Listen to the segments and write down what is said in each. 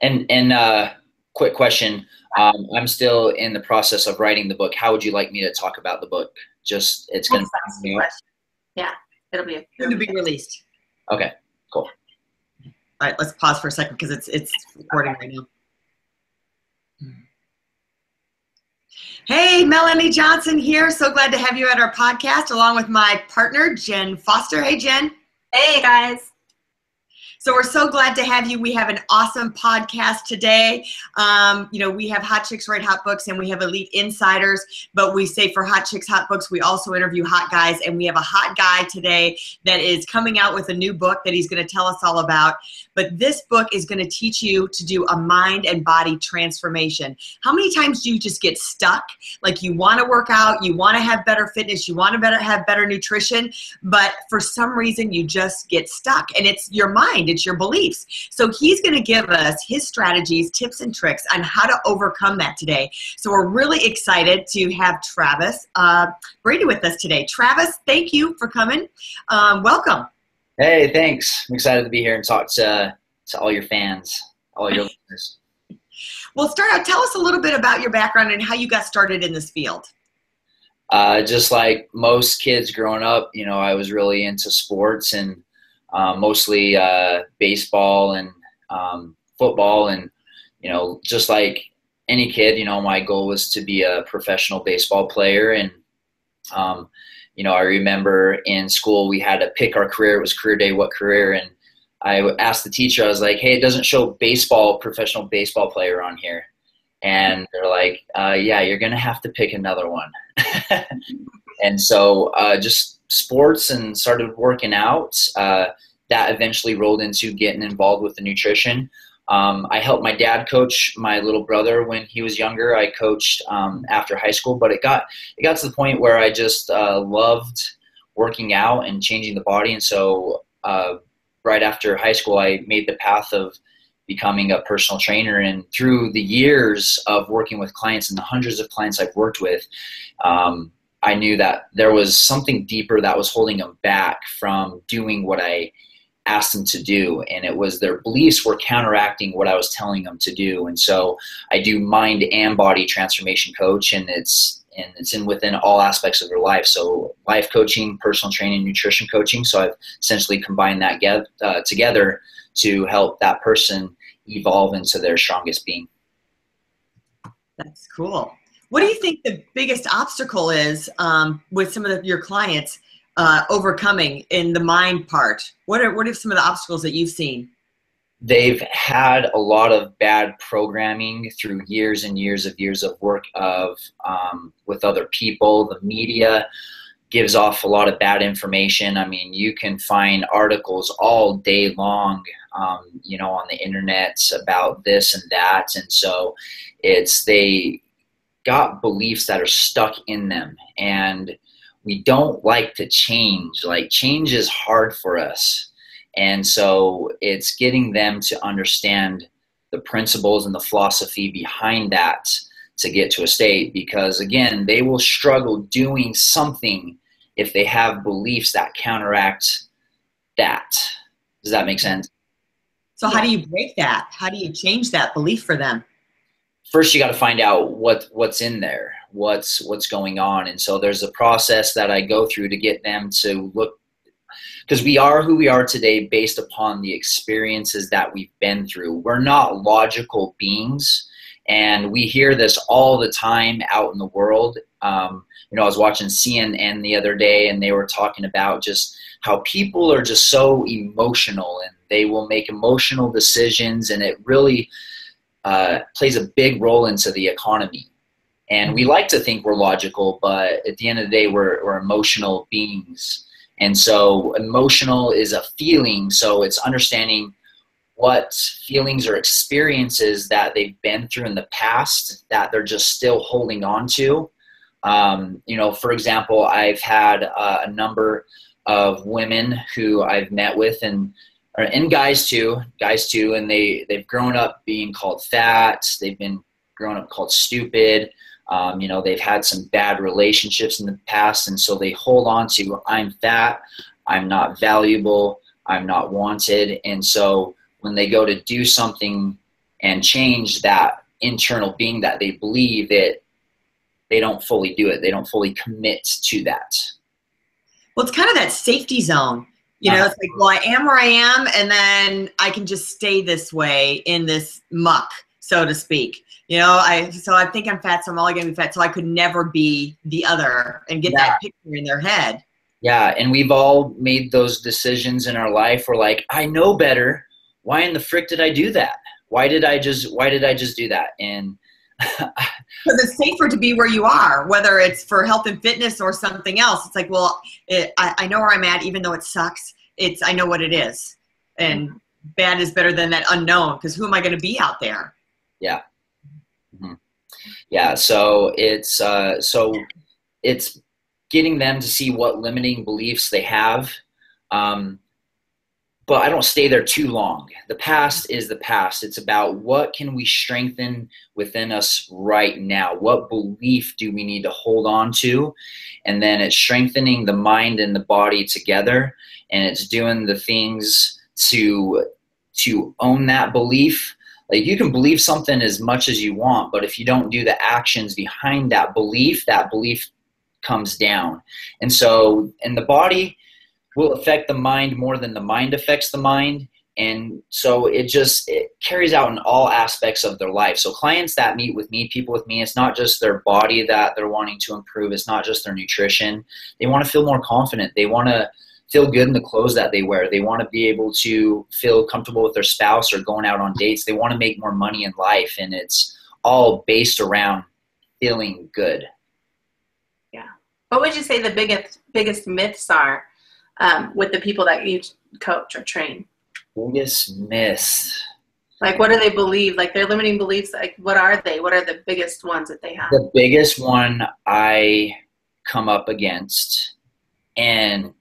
And quick question. I'm still in the process of writing the book. How would you like me to talk about the book? Just it's going to be yeah, it'll be soon to be released. Okay, cool. All right, let's pause for a second because it's recording right now. Hey, Melanie Johnson here. So glad to have you at our podcast along with my partner, Jen Foster. Hey, Jen. Hey, guys. So we're so glad to have you. We have an awesome podcast today. We have Hot Chicks Write Hot Books and we have Elite Insiders, but we say for Hot Chicks Hot Books, we also interview hot guys, and we have a hot guy today that is coming out with a new book that he's going to tell us all about. But this book is going to teach you to do a mind and body transformation. How many times do you just get stuck? Like you want to work out, you want to have better fitness, you want to have better nutrition, but for some reason you just get stuck, and it's your mind. It's your beliefs. So he's going to give us his strategies, tips, and tricks on how to overcome that today. So we're really excited to have Travis Brady with us today. Travis, thank you for coming. Welcome. Hey, thanks. I'm excited to be here and talk to all your fans, all your listeners. Well, start out. Tell us a little bit about your background and how you got started in this field. Just like most kids growing up, I was really into sports and mostly baseball and football, and just like any kid, my goal was to be a professional baseball player. And I remember in school we had to pick our career. It was career day, what career? And I asked the teacher, I was like, hey, it doesn't show professional baseball player on here. And they're like, yeah, you're gonna have to pick another one. And so just sports, and started working out. That eventually rolled into getting involved with the nutrition. I helped my dad coach my little brother when he was younger. I coached after high school, but it got to the point where I just loved working out and changing the body. And so right after high school, I made the path of becoming a personal trainer. And through the years of working with clients and the hundreds of clients I've worked with, I knew that there was something deeper that was holding them back from doing what I asked them to do. And it was their beliefs were counteracting what I was telling them to do. And so I do mind and body transformation coach, and it's within all aspects of their life. So life coaching, personal training, nutrition coaching. So I've essentially combined that together to help that person evolve into their strongest being. That's cool. What do you think the biggest obstacle is with some of your clients overcoming in the mind part? What are some of the obstacles that you've seen? They've had a lot of bad programming through years and years of work with other people. The media gives off a lot of bad information. I mean, you can find articles all day long, on the internet about this and that. And so they got beliefs that are stuck in them, and we don't like to change. Like, change is hard for us. And so it's getting them to understand the principles and the philosophy behind that to get to a state, because again, they will struggle doing something if they have beliefs that counteract that. Does that make sense? So how do you break that? How do you change that belief for them? First, you got to find out what's in there, what's going on. And so there's a process that I go through to get them to look, because we are who we are today based upon the experiences that we've been through. We're not logical beings, and we hear this all the time out in the world. I was watching CNN the other day, and they were talking about just how people are just so emotional, and they will make emotional decisions, and it really plays a big role into the economy. And we like to think we're logical, but at the end of the day, we're emotional beings. And so emotional is a feeling. So it's understanding what feelings or experiences that they've been through in the past that they're just still holding on to. For example, I've had a number of women who I've met with, and guys too, and they've grown up being called fat. They've been grown up called stupid. They've had some bad relationships in the past, and so they hold on to, I'm fat, I'm not valuable, I'm not wanted. And so when they go to do something and change that internal being that they believe that they don't fully do it. They don't fully commit to that. Well, it's kind of that safety zone. You know, it's like, well, I am where I am, and then I can just stay this way in this muck, so to speak. You know, so I think I'm fat, so I'm only going to be fat. So I could never be the other and get that picture in their head. Yeah, and we've all made those decisions in our life. We're like, I know better. Why in the frick did I do that? Why did I just do that? And because it's safer to be where you are, whether it's for health and fitness or something else. It's like, well, I know where I'm at, even though it sucks. I know what it is, and bad is better than that unknown. Because who am I going to be out there? Yeah. Yeah, so it's getting them to see what limiting beliefs they have, but I don't stay there too long. The past is the past. It's about what can we strengthen within us right now? What belief do we need to hold on to? And then it's strengthening the mind and the body together, and it's doing the things to own that belief. Like, you can believe something as much as you want, but if you don't do the actions behind that belief comes down. And so, and the body will affect the mind more than the mind affects the mind. And so it carries out in all aspects of their life. So clients that meet with me, people with me, it's not just their body that they're wanting to improve. It's not just their nutrition. They want to feel more confident. They want to feel good in the clothes that they wear. They want to be able to feel comfortable with their spouse or going out on dates. They want to make more money in life. And it's all based around feeling good. Yeah. What would you say the biggest myths are with the people that you coach or train? Biggest myths. Like, what do they believe? Like, their limiting beliefs, like, what are they? What are the biggest ones that they have? The biggest one I come up against, and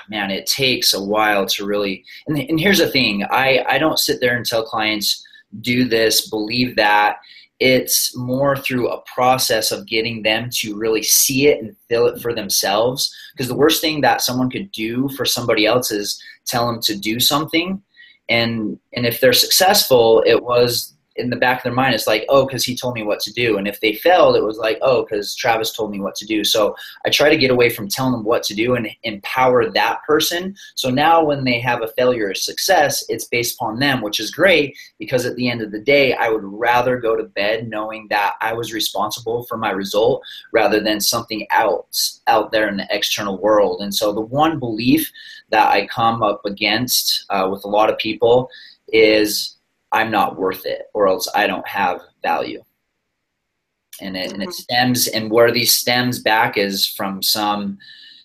man, it takes a while to really, and here's the thing, I don't sit there and tell clients, do this, believe that. It's more through a process of getting them to really see it and feel it for themselves. Because the worst thing that someone could do for somebody else is tell them to do something. And if they're successful, it was in the back of their mind, it's like, oh, because he told me what to do. And if they failed, it was like, oh, because Travis told me what to do. So I try to get away from telling them what to do and empower that person. So now when they have a failure or success, it's based upon them, which is great, because at the end of the day, I would rather go to bed knowing that I was responsible for my result rather than something else out there in the external world. And so the one belief that I come up against with a lot of people is, I'm not worth it, or else I don't have value. And it stems, and where these stems back is from some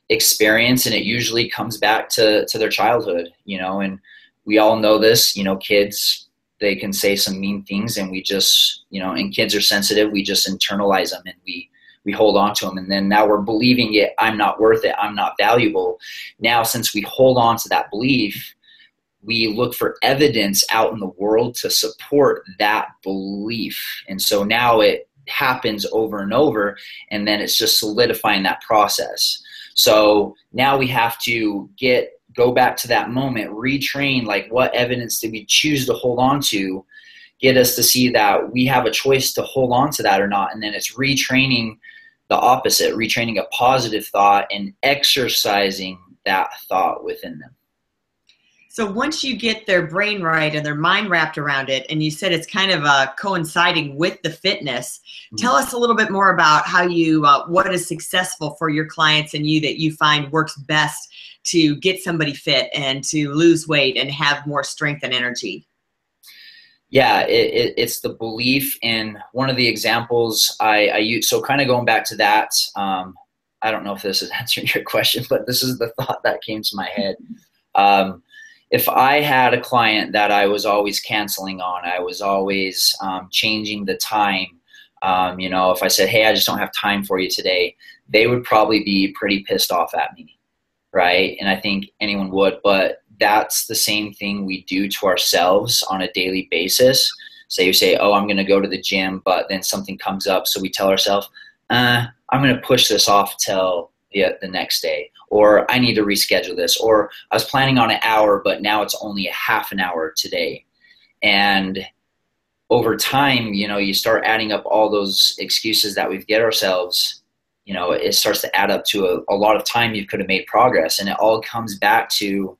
experience, and it usually comes back to their childhood, and we all know this, kids, they can say some mean things, and we just, and kids are sensitive, we just internalize them, and we hold on to them. And then now we're believing it, I'm not worth it, I'm not valuable. Now, since we hold on to that belief, we look for evidence out in the world to support that belief. And so now it happens over and over, and then it's just solidifying that process. So now we have to go back to that moment, retrain, like, what evidence did we choose to hold on to, get us to see that we have a choice to hold on to that or not. And then it's retraining the opposite, retraining a positive thought and exercising that thought within them. So once you get their brain right and their mind wrapped around it, and you said it's kind of coinciding with the fitness, tell us a little bit more about how you, what is successful for your clients and you that you find works best to get somebody fit and to lose weight and have more strength and energy. Yeah, it's the belief. And one of the examples I use, so kind of going back to that, I don't know if this is answering your question, but this is the thought that came to my head. If I had a client that I was always canceling on, I was always changing the time, if I said, hey, I just don't have time for you today, they would probably be pretty pissed off at me, right? And I think anyone would, but that's the same thing we do to ourselves on a daily basis. So you say, oh, I'm going to go to the gym, but then something comes up. So we tell ourselves, I'm going to push this off till the next day, or I need to reschedule this, or I was planning on an hour, but now it's only a half an hour today. And over time, you know, you start adding up all those excuses that we've get ourselves, you know, it starts to add up to a lot of time you could have made progress. And it all comes back to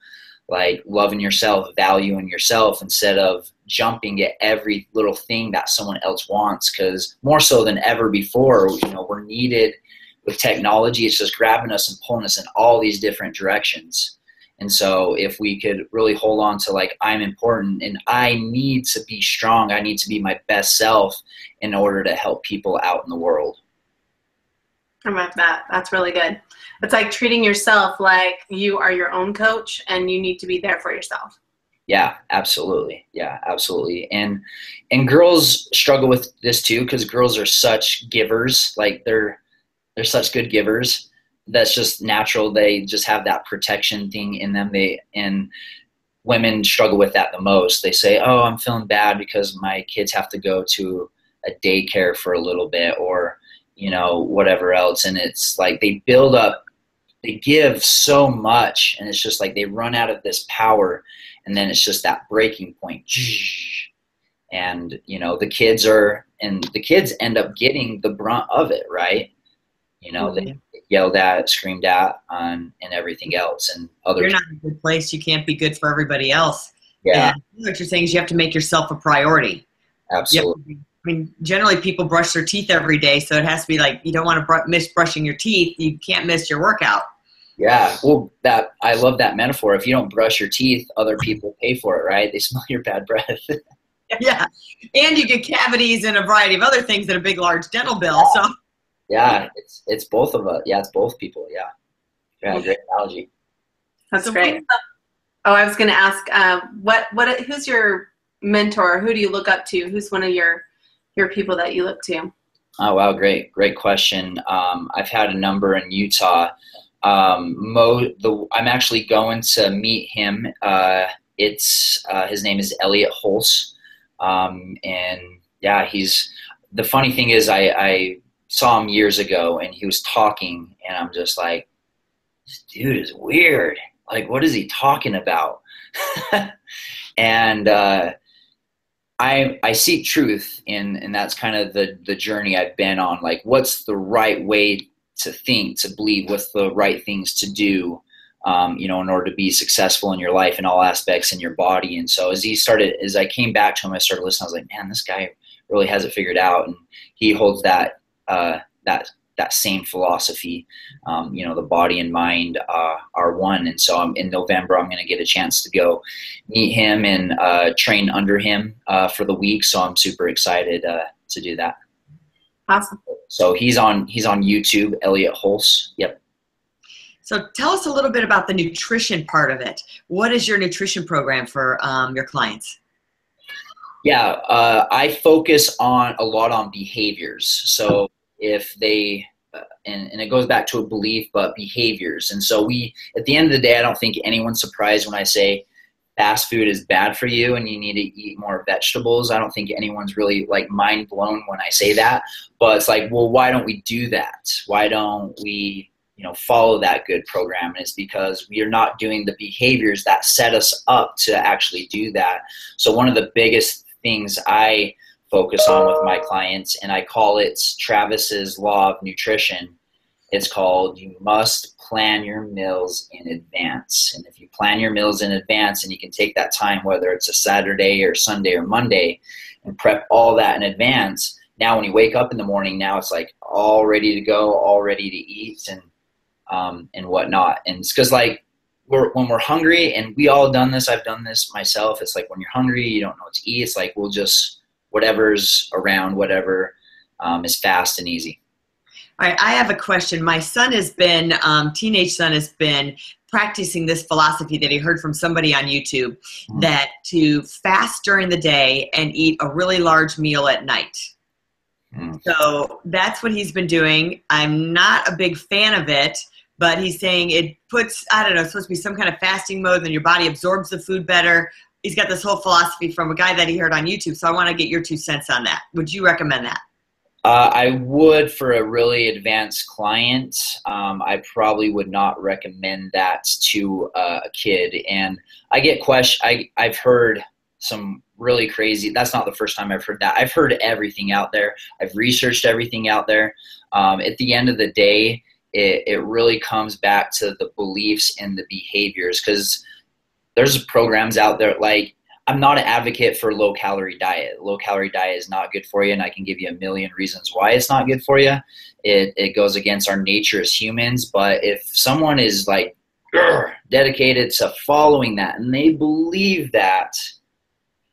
like loving yourself, valuing yourself, instead of jumping at every little thing that someone else wants. Because more so than ever before, you know, we're needed with technology. It's just grabbing us and pulling us in all these different directions. And so if we could really hold on to like, I'm important and I need to be strong, I need to be my best self in order to help people out in the world. I love that. That's really good. It's like treating yourself like you are your own coach and you need to be there for yourself. Yeah, absolutely. Yeah, absolutely. And girls struggle with this too, because girls are such givers. Like they're such good givers. That's just natural. They just have that protection thing in them. And women struggle with that the most. They say, oh, I'm feeling bad because my kids have to go to a daycare for a little bit, or, you know, whatever else. And it's like they build up, they give so much, and it's just like they run out of this power, and then it's just that breaking point. And, you know, the kids end up getting the brunt of it, right? You know, they get yelled at, screamed at, and everything else. And other You're not in a good place. You can't be good for everybody else. Yeah. And what you're saying is you have to make yourself a priority. Absolutely. I mean, generally people brush their teeth every day, so it has to be like, you don't want to miss brushing your teeth. You can't miss your workout. Yeah. Well, I love that metaphor. If you don't brush your teeth, other people pay for it, right? They smell your bad breath. Yeah. And you get cavities and a variety of other things and a big, large dental bill. So. Yeah, it's both of us. Yeah, it's both people. Yeah. Yeah, great analogy. That's great. Oh, I was going to ask, who's your mentor? Who do you look up to? Who's one of your people that you look to? Oh, wow. Great question. I've had a number in Utah. I'm actually going to meet him. His name is Elliot Hulse. And yeah, the funny thing is I saw him years ago and he was talking and I'm just like, this dude is weird. Like, what is he talking about? And, I seek truth, and that's kind of the journey I've been on. Like, what's the right way to think, to believe? What's the right things to do, you know, in order to be successful in your life in all aspects in your body? And so as I came back to him, I started listening. I was like, man, this guy really has it figured out, and he holds that same philosophy. You know, the body and mind are one. And so in November, I'm going to get a chance to go meet him and train under him for the week. So I'm super excited to do that. Awesome. So he's on YouTube, Elliot Hulse. Yep. So tell us a little bit about the nutrition part of it. What is your nutrition program for your clients? Yeah, I focus a lot on behaviors. So if they, and it goes back to a belief, but behaviors. And so at the end of the day, I don't think anyone's surprised when I say fast food is bad for you and you need to eat more vegetables. I don't think anyone's really like mind blown when I say that, but it's like, well, why don't we do that? Why don't we, you know, follow that good program? And it's because we are not doing the behaviors that set us up to actually do that. So one of the biggest things I focus on with my clients, and I call it Travis's Law of Nutrition. It's called, you must plan your meals in advance. And if you plan your meals in advance and you can take that time, whether it's a Saturday or Sunday or Monday, and prep all that in advance, now when you wake up in the morning, now it's like all ready to go, all ready to eat and whatnot. And it's because like when we're hungry, and we all done this, I've done this myself. It's like when you're hungry, you don't know what to eat. It's like, we'll just, whatever's around, whatever is fast and easy. All right, I have a question. My son has been, teenage son has been practicing this philosophy that he heard from somebody on YouTube, that to fast during the day and eat a really large meal at night. So that's what he's been doing. I'm not a big fan of it, but he's saying it puts, I don't know, it's supposed to be some kind of fasting mode, then your body absorbs the food better. He's got this whole philosophy from a guy that he heard on YouTube. So I want to get your 2 cents on that. Would you recommend that? I would for a really advanced client. I probably would not recommend that to a kid. And I get I've heard some really crazy. That's not the first time I've heard that. I've heard everything out there. I've researched everything out there. At the end of the day, it really comes back to the beliefs and the behaviors, because there's programs out there. Like, I'm not an advocate for low-calorie diet. Low-calorie diet is not good for you, and I can give you a million reasons why it's not good for you. It goes against our nature as humans. But if someone is like dedicated to following that and they believe that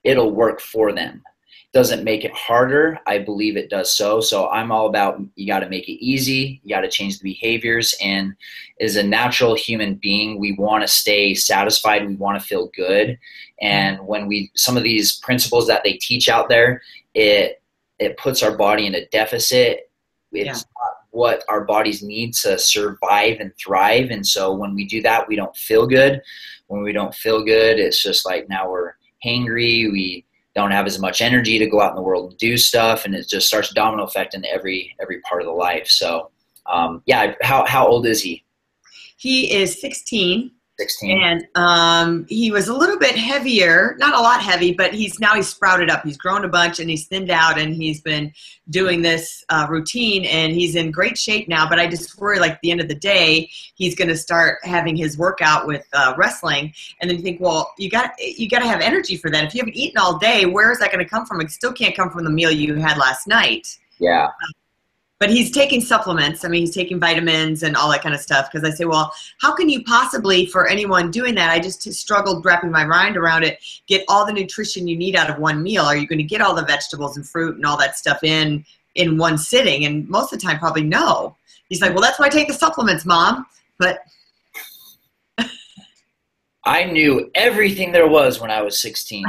it'll work for them, doesn't make it harder, I believe it does so I'm all about, you got to make it easy, you got to change the behaviors. And as a natural human being, we want to stay satisfied, we want to feel good. And when some of these principles that they teach out there, it puts our body in a deficit. It's not what our bodies need to survive and thrive. And so when we do that, we don't feel good. When we don't feel good, it's just like, now we're hangry, we don't have as much energy to go out in the world and do stuff, and it just starts domino effect in every part of the life. So how old is he? He is 16. 16. And he was a little bit heavier, not a lot heavy, but he's sprouted up. He's grown a bunch and he's thinned out, and he's been doing this routine, and he's in great shape now. But I just worry, like, at the end of the day, he's going to start having his workout with wrestling, and then you think, well, you got to have energy for that. If you haven't eaten all day, where is that going to come from? It still can't come from the meal you had last night. Yeah. But he's taking supplements. I mean, he's taking vitamins and all that kind of stuff. Because I say, well, how can you possibly, for anyone doing that, I just struggled wrapping my mind around it, get all the nutrition you need out of one meal? Are you going to get all the vegetables and fruit and all that stuff in one sitting? And most of the time, probably no. He's like, well, that's why I take the supplements, Mom. But I knew everything there was when I was 16.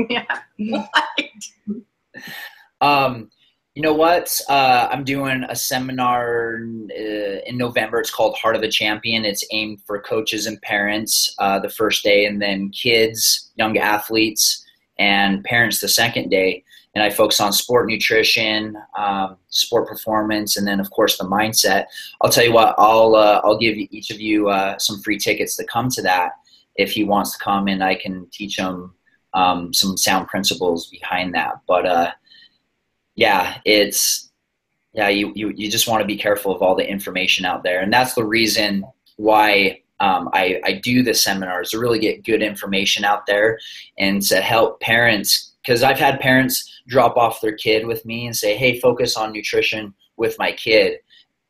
Yeah. What? You know what? I'm doing a seminar in November. It's called Heart of a Champion. It's aimed for coaches and parents the first day, and then kids, young athletes, and parents the second day. And I focus on sport nutrition, sport performance, and then, of course, the mindset. I'll tell you what, I'll give each of you some free tickets to come to that if he wants to come, and I can teach him some sound principles behind that. But you just want to be careful of all the information out there. And that's the reason why I do the seminars, to really get good information out there and to help parents. Because I've had parents drop off their kid with me and say, hey, focus on nutrition with my kid.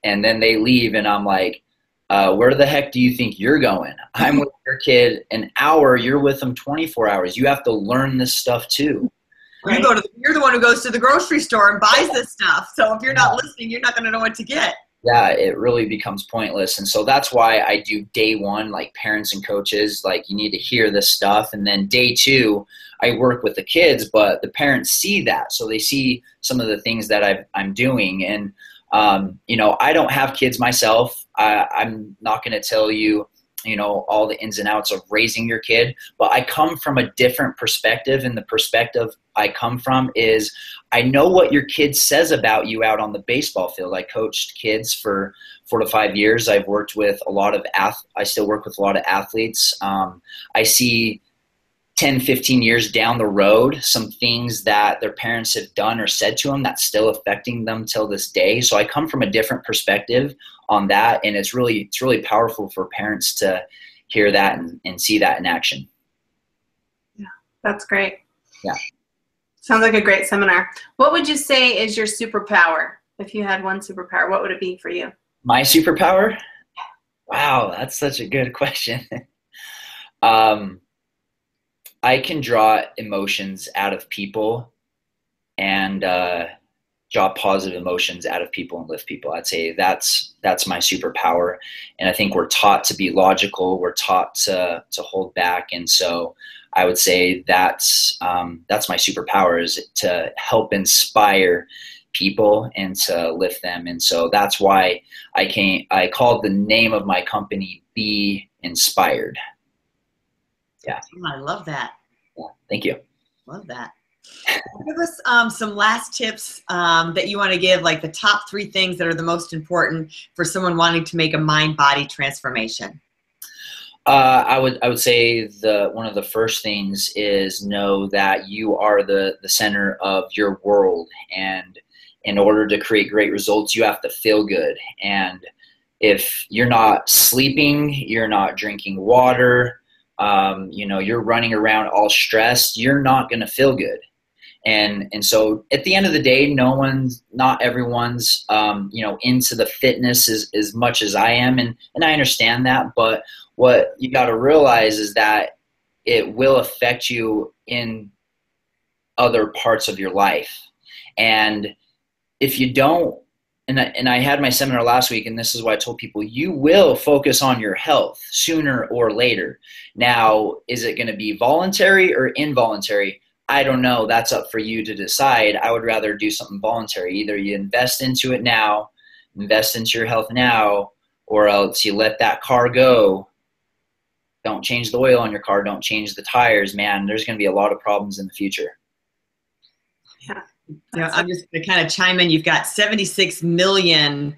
And then they leave, and I'm like, where the heck do you think you're going? I'm with your kid an hour. You're with them 24 hours. You have to learn this stuff too. Right. You're the one who goes to the grocery store and buys this stuff. So if you're not listening, you're not going to know what to get. Yeah, it really becomes pointless. And so that's why I do day one, like parents and coaches, like, you need to hear this stuff. And then day two, I work with the kids, but the parents see that. So they see some of the things that I'm doing. And, I don't have kids myself. I'm not going to tell you, all the ins and outs of raising your kid, but I come from a different perspective. And the perspective I come from is, I know what your kid says about you out on the baseball field. I coached kids for 4 to 5 years. I've worked with I still work with a lot of athletes. I see 10, 15 years down the road, some things that their parents have done or said to them that's still affecting them till this day. So I come from a different perspective on that. And it's really powerful for parents to hear that and see that in action. Yeah, that's great. Yeah. Sounds like a great seminar. What would you say is your superpower? If you had one superpower, what would it be for you? My superpower? Wow, that's such a good question. I can draw emotions out of people and draw positive emotions out of people and lift people. I'd say that's my superpower. And I think we're taught to be logical. We're taught to hold back. And so I would say that's my superpower, is to help inspire people and to lift them. And so that's why I called the name of my company Be Inspired. Yeah. I love that. Yeah. Thank you. Love that. Give us some last tips that you want to give, like the top 3 things that are the most important for someone wanting to make a mind-body transformation. I would say one of the first things is know that you are the center of your world, and in order to create great results, you have to feel good. And if you're not sleeping, you're not drinking water, you're running around all stressed, you're not going to feel good. And so at the end of the day, not everyone's, into the fitness as much as I am. And I understand that, but what you got to realize is that it will affect you in other parts of your life. And if you don't, and I had my seminar last week, and this is why I told people, you will focus on your health sooner or later. Now, is it going to be voluntary or involuntary? I don't know. That's up for you to decide. I would rather do something voluntary. Either you invest into it now, invest into your health now, or else you let that car go. Don't change the oil on your car. Don't change the tires, man. There's going to be a lot of problems in the future. Yeah. I'm just going to kind of chime in. You've got 76 million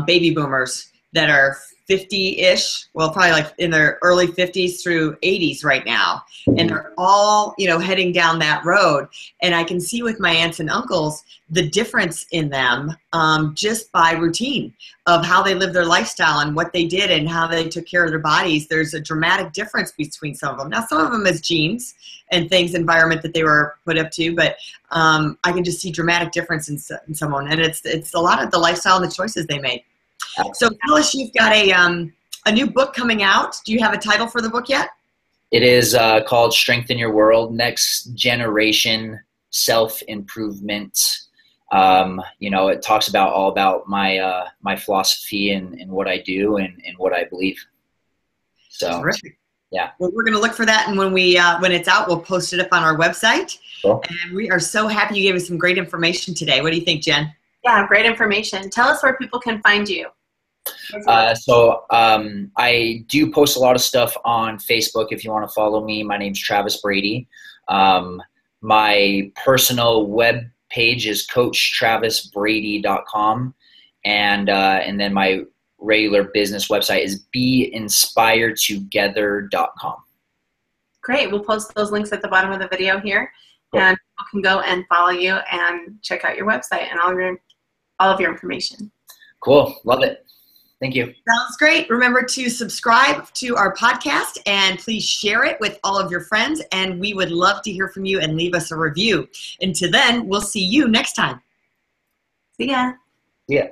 baby boomers that are 50-ish, well, probably like in their early 50s through 80s right now. And they're all, heading down that road. And I can see with my aunts and uncles the difference in them just by routine of how they lived their lifestyle and what they did and how they took care of their bodies. There's a dramatic difference between some of them. Now, some of them is genes and things, environment that they were put up to, but I can just see dramatic difference in someone. And it's a lot of the lifestyle and the choices they made. So tell us, you've got a new book coming out. Do you have a title for the book yet? It is called Strengthen Your World, Next Generation Self-Improvement. It talks all about my philosophy and what I do and what I believe. So, terrific. Yeah. Well, we're going to look for that, and when it's out, we'll post it up on our website. Cool. And we are so happy you gave us some great information today. What do you think, Jen? Yeah, great information. Tell us where people can find you. I do post a lot of stuff on Facebook. If you want to follow me, my name's Travis Brady. My personal web page is coachtravisbrady.com. And then my regular business website is beinspiredtogether.com. Great. We'll post those links at the bottom of the video here. Cool. And people can go and follow you and check out your website and all of your information. Cool. Love it. Thank you. Sounds great. Remember to subscribe to our podcast and please share it with all of your friends. And we would love to hear from you and leave us a review. Until then, we'll see you next time. See ya. Yeah.